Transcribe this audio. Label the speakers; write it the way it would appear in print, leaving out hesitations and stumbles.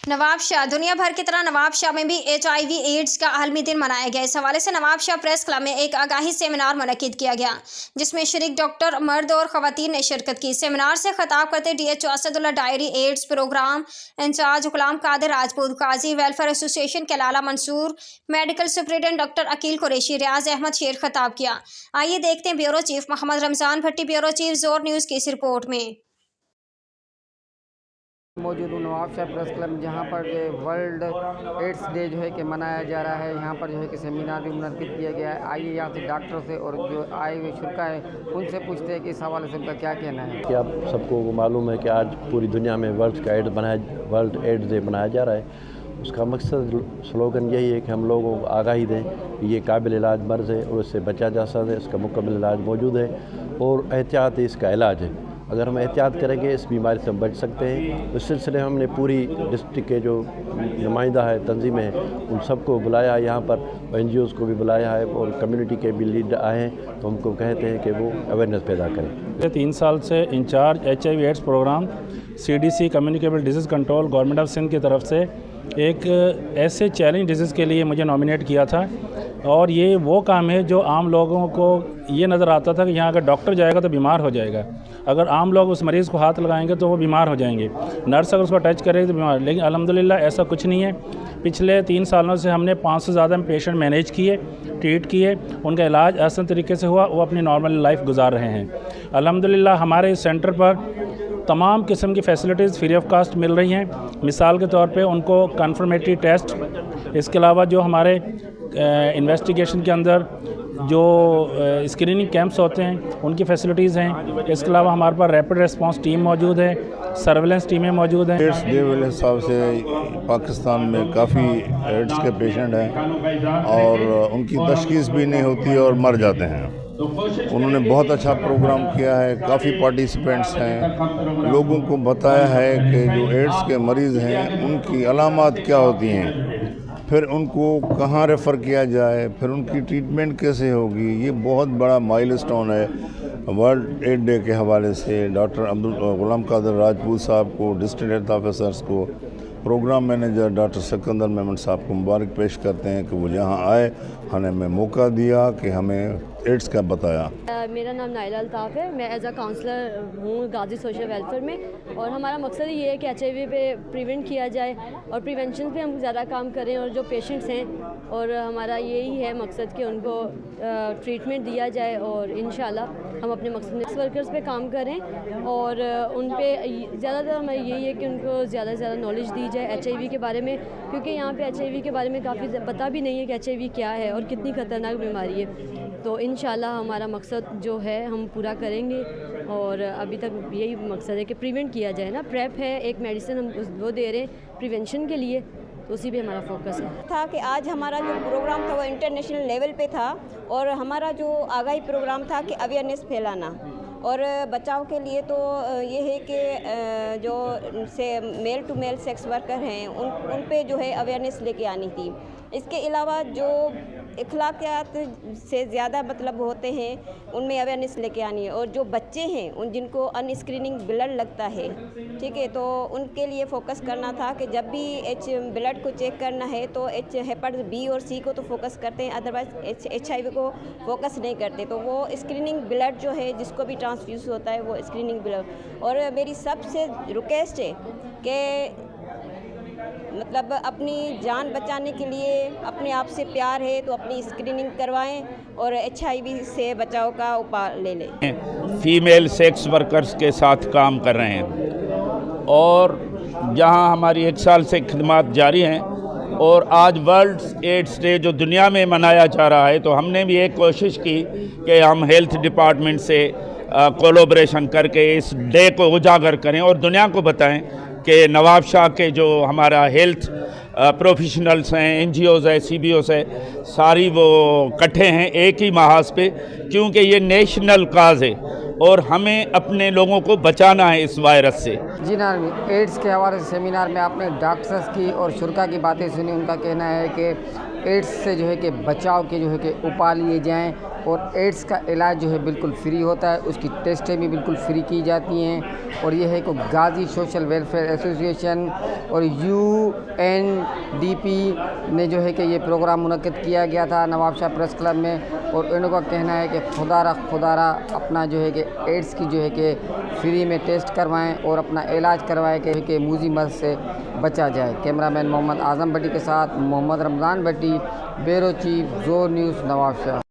Speaker 1: नवाबशाह दुनिया भर की तरह नवाबशाह में भी HIV एड्स का आलमी दिन मनाया गया। इस हवाले से नवाबशाह प्रेस क्लब में एक आगाही सेमिनार मुनक्किद किया गया, जिसमें शरीक डॉक्टर मर्द और खवातीन ने शिरकत की। सेमिनार से खिताब करते DHO असदुल्ला डायरी AIDS programme incharge Ghulam Qadir Rajput, Qazi welfare association के Lala Mansoor, medical superintendent doctor Aqeel Qureshi, Riaz Ahmed Sher खिताब किया। आइए देखते हैं bureau chief Mohammad Ramzan Bhatti, bureau chief Zor news की इस रिपोर्ट में।
Speaker 2: मौजूद हूँ नवाबशाह प्रेस क्लब, जहाँ पर वर्ल्ड एड्स डे जो है कि मनाया जा रहा है। यहाँ पर जो है कि सेमिनार भी मुनक्किद किया गया है। आइए यहाँ से डॉक्टर से और जो आए हुए शुरा है उनसे पूछते हैं कि इस हवाले से उनका क्या कहना है।
Speaker 3: कि आप सबको मालूम है कि आज पूरी दुनिया में वर्ल्ड एड्स डे मनाया जा रहा है। उसका मकसद स्लोगन यही है कि हम लोगों को आगाही दें कि ये काबिल इलाज मर्ज़ है और इससे बचा जा सकता है, इसका मुकम्मल इलाज मौजूद है और एहतियात इसका इलाज है। अगर हम एहतियात करेंगे इस बीमारी से हम बच सकते हैं। इस सिलसिले में हमने पूरी डिस्ट्रिक्ट के जो नुमाइंदा है, तंजीमें हैं, उन सबको बुलाया है यहाँ पर, NGOs को भी बुलाया है और कम्युनिटी के भी लीडर आए हैं। तो हमको कहते हैं कि वो अवेयरनेस पैदा करें।
Speaker 4: 3 साल से incharge HIV AIDS programme CDC communicable disease control government of Sindh की तरफ से एक ऐसे चैलेंज डिजीज़ के लिए मुझे नॉमिनेट किया था। और ये वो काम है जो आम लोगों को ये नज़र आता था कि यहाँ अगर डॉक्टर जाएगा तो बीमार हो जाएगा, अगर आम लोग उस मरीज़ को हाथ लगाएंगे तो वो बीमार हो जाएंगे, नर्स अगर उसको टच करेगी तो बीमार। लेकिन अल्हम्दुलिल्लाह ऐसा कुछ नहीं है। पिछले 3 सालों से हमने 500 से ज़्यादा पेशेंट मैनेज किए, ट्रीट किए, उनका इलाज आसान तरीके से हुआ, वो अपनी नॉर्मल लाइफ गुजार रहे हैं। अल्हम्दुलिल्लाह हमारे इस सेंटर पर तमाम किस्म की फ़ैसिलिटीज़ फ्री ऑफ कास्ट मिल रही हैं। मिसाल के तौर पे उनको कन्फर्मेटरी टेस्ट, इसके अलावा जो हमारे इन्वेस्टिगेशन के अंदर जो स्क्रीनिंग कैंप्स होते हैं उनकी फ़ैसिलिटीज़ हैं। इसके अलावा हमारे पास रैपिड रिस्पांस टीम मौजूद है, सर्वेलेंस टीमें मौजूद हैं।
Speaker 5: एड्स डे वाले हिसाब से पाकिस्तान में काफ़ी एड्स के पेशेंट हैं और उनकी तशखीस भी नहीं होती और मर जाते हैं। उन्होंने बहुत अच्छा प्रोग्राम किया है, काफ़ी पार्टिसिपेंट्स हैं, लोगों को बताया है कि जो एड्स के मरीज़ हैं उनकी अलामात क्या होती हैं, फिर उनको कहाँ रेफ़र किया जाए, फिर उनकी ट्रीटमेंट कैसे होगी। ये बहुत बड़ा माइलस्टोन है। वर्ल्ड एड डे के हवाले से डॉक्टर गुलाम कादिर राजपूत साहब को, डिस्ट्रिक्ट हेल्थ ऑफिसर्स को, programme manager doctor Sikandar Memon साहब को मुबारक पेश करते हैं कि वो यहाँ आए, हमें मौका दिया कि हमें एड्स का बताया।
Speaker 6: मेरा नाम नाइला अल्ताफ़ है, मैं एज अ काउंसलर हूँ गाजी सोशल वेलफेयर में। और हमारा मकसद ये है कि HIV पे प्रिवेंट किया जाए और प्रिवेंशन पे हम ज़्यादा काम करें। और जो पेशेंट्स हैं और हमारा यही है मकसद कि उनको ट्रीटमेंट दिया जाए और इंशाल्लाह हम अपने मकसद में वर्कर्स पे काम करें और उन पे ज़्यादातर हमारा यही है कि उनको ज़्यादा से ज़्यादा नॉलेज दी जाए HIV के बारे में, क्योंकि यहाँ पे HIV के बारे में काफ़ी पता भी नहीं है कि HIV क्या है और कितनी ख़तरनाक बीमारी है। तो इंशाल्लाह हमारा मकसद जो है हम पूरा करेंगे और अभी तक यही मकसद है कि प्रिवेंट किया जाए ना। प्रेप है एक मेडिसिन, हम वो दे रहे हैं प्रिवेंशन के लिए, तो उसी पे हमारा फोकस है।
Speaker 7: था कि आज हमारा जो प्रोग्राम था वो इंटरनेशनल लेवल पे था और हमारा जो आगाही प्रोग्राम था कि अवेयरनेस फैलाना और बचाव के लिए। तो ये है कि जो से male to male sex worker हैं उन पे जो है अवेयरनेस लेके आनी थी। इसके अलावा जो इखलाकियात से ज़्यादा मतलब होते हैं उनमें अवेयरनेस लेके आनी है। और जो बच्चे हैं उन जिनको अनस्क्रीनिंग ब्लड लगता है, ठीक है, तो उनके लिए फ़ोकस करना था कि जब भी ब्लड को चेक करना है तो हेपेटाइटिस B और C को तो फोकस करते हैं, अदरवाइज HIV को फोकस नहीं करते। तो वो स्क्रीनिंग ब्लड जो है जिसको भी ट्रांसफ्यूज होता है वो स्क्रीनिंग ब्लड। और मेरी सबसे रिक्वेस्ट है कि मतलब अपनी जान बचाने के लिए अपने आप से प्यार है तो अपनी स्क्रीनिंग करवाएं और HIV से बचाव का उपाय ले लें।
Speaker 8: फीमेल सेक्स वर्कर्स के साथ काम कर रहे हैं और जहां हमारी 1 साल से खिदमत जारी हैं और आज वर्ल्ड एड्स डे जो दुनिया में मनाया जा रहा है, तो हमने भी एक कोशिश की कि हम हेल्थ डिपार्टमेंट से कोलैबोरेशन करके इस डे को उजागर करें और दुनिया को बताएं कि नवाबशाह के जो हमारा हेल्थ प्रोफेशनल्स हैं, NGOs है, CBOs है, सारी वो इकट्ठे हैं एक ही महाज पे, क्योंकि ये नेशनल काज है और हमें अपने लोगों को बचाना है इस वायरस से।
Speaker 2: जी ना, एड्स के हवाले से सेमिनार में आपने डॉक्टर्स की और शुरा की बातें सुनी। उनका कहना है कि एड्स से जो है कि बचाव के जो है कि उपाय लिए जाएँ और एड्स का इलाज जो है बिल्कुल फ्री होता है, उसकी टेस्टें भी बिल्कुल फ्री की जाती हैं। और ये है कि गाजी सोशल वेलफेयर एसोसिएशन और UNDP ने जो है कि ये प्रोग्राम मुनक्किद किया गया था नवाबशाह प्रेस क्लब में। और इनका कहना है कि खुदारा अपना जो है कि एड्स की जो है कि फ्री में टेस्ट करवाएं और अपना इलाज करवाएं कि मूजी मर्ज से बचा जाए। कैमरामैन मोहम्मद आज़म भट्टी के साथ मोहम्मद रमज़ान भट्टी, ब्यूरो चीफ, ज़ोर न्यूज़, नवाबशाह।